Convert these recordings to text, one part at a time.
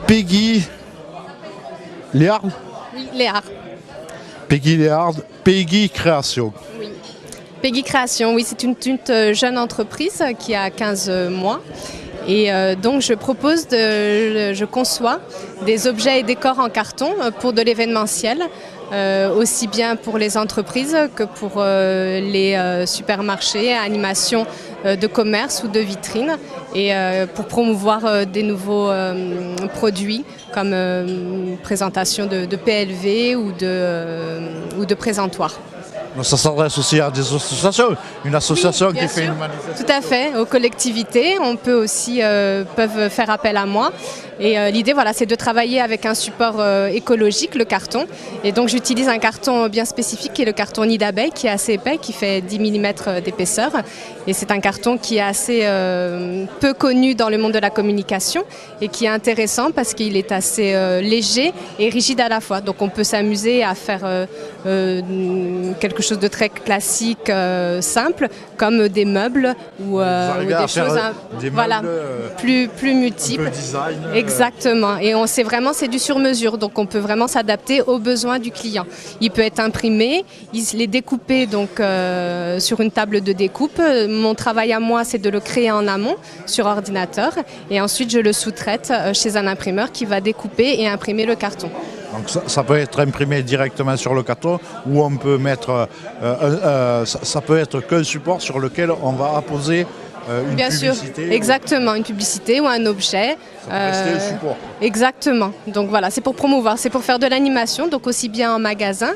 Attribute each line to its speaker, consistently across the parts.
Speaker 1: Peggy Léard.
Speaker 2: Oui, Léard.
Speaker 1: Peggy Léard, Peggy Création.
Speaker 2: Oui. Peggy Création, oui, c'est une jeune entreprise qui a 15 mois. Et donc je conçois des objets et décors en carton pour de l'événementiel, aussi bien pour les entreprises que pour les supermarchés, animations de commerce ou de vitrines, et pour promouvoir des nouveaux produits comme présentation de PLV ou de présentoirs.
Speaker 1: Ça s'adresse aussi à des associations, une association
Speaker 2: oui,
Speaker 1: qui fait
Speaker 2: sûr.
Speaker 1: une manifestation.
Speaker 2: Tout à fait, aux collectivités, on peut aussi peuvent faire appel à moi. Et l'idée, voilà, c'est de travailler avec un support écologique, le carton. Et donc j'utilise un carton bien spécifique qui est le carton nid d'abeille, qui est assez épais, qui fait 10 mm d'épaisseur. Et c'est un carton qui est assez peu connu dans le monde de la communication et qui est intéressant parce qu'il est assez léger et rigide à la fois. Donc on peut s'amuser à faire quelque chose de très classique, simple, comme des meubles ou des choses voilà, plus multiples.
Speaker 1: Design,
Speaker 2: Exactement. Et on sait vraiment, c'est du sur-mesure, donc on peut vraiment s'adapter aux besoins du client. Il peut être imprimé, il est découpé donc sur une table de découpe. Mon travail à moi, c'est de le créer en amont sur ordinateur, et ensuite je le sous-traite chez un imprimeur qui va découper et imprimer le carton.
Speaker 1: Donc ça peut être imprimé directement sur le carton, ou on peut mettre, ça peut être qu'un support sur lequel on va apposer une
Speaker 2: Bien
Speaker 1: publicité.
Speaker 2: Sûr, exactement, une publicité ou un objet.
Speaker 1: Ça peut rester un support.
Speaker 2: Exactement. Donc voilà, c'est pour promouvoir, c'est pour faire de l'animation, donc aussi bien en magasin,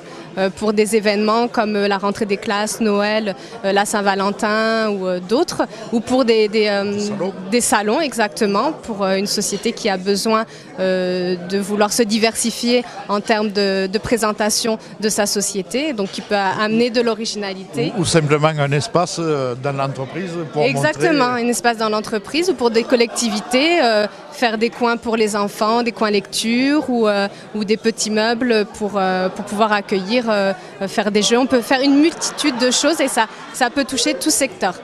Speaker 2: pour des événements comme la rentrée des classes, Noël, la Saint-Valentin ou d'autres, ou pour des salons, exactement, pour une société qui a besoin de vouloir se diversifier en termes de présentation de sa société, donc qui peut amener de l'originalité.
Speaker 1: Ou simplement un espace dans l'entreprise pour
Speaker 2: Exactement,
Speaker 1: montrer...
Speaker 2: un espace dans l'entreprise ou pour des collectivités, faire des coins pour les enfants, des coins lecture ou des petits meubles pour pouvoir accueillir, faire des jeux. On peut faire une multitude de choses et ça peut toucher tout secteur.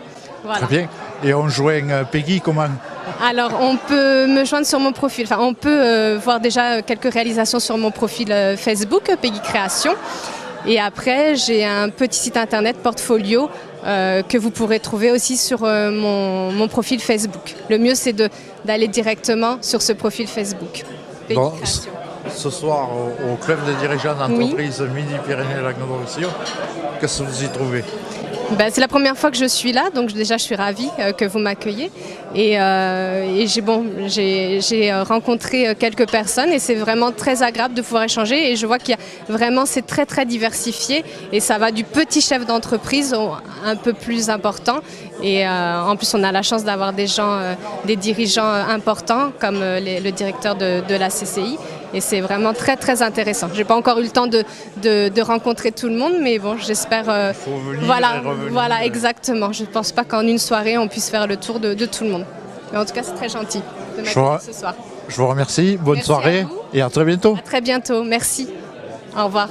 Speaker 2: Voilà.
Speaker 1: Très bien. Et on joint Peggy comment?
Speaker 2: Alors, on peut me joindre sur mon profil. Enfin, on peut voir déjà quelques réalisations sur mon profil Facebook, Peggy Création. Et après, j'ai un petit site internet portfolio que vous pourrez trouver aussi sur mon profil Facebook. Le mieux, c'est d'aller directement sur ce profil Facebook.
Speaker 1: Donc, ce soir, au club des dirigeants d'entreprise Midi-Pyrénées-Languedoc-Roussillon, qu'est-ce que vous y trouvez?
Speaker 2: Ben, c'est la première fois que je suis là, donc déjà je suis ravie que vous m'accueillez. Et j'ai rencontré quelques personnes et c'est vraiment très agréable de pouvoir échanger. Et je vois qu'il y a vraiment, c'est très très diversifié et ça va du petit chef d'entreprise au un peu plus important. Et en plus on a la chance d'avoir des gens, des dirigeants importants comme le directeur de la CCI. Et c'est vraiment très très intéressant. J'ai pas encore eu le temps de rencontrer tout le monde, mais bon, j'espère. Voilà, exactement. Je pense pas qu'en une soirée on puisse faire le tour de tout le monde. Mais en tout cas, c'est très gentil de m'accueillir ce soir.
Speaker 1: Je vous remercie. Bonne
Speaker 2: Merci
Speaker 1: soirée
Speaker 2: à vous.
Speaker 1: et à très bientôt.
Speaker 2: À très bientôt. Merci. Au revoir.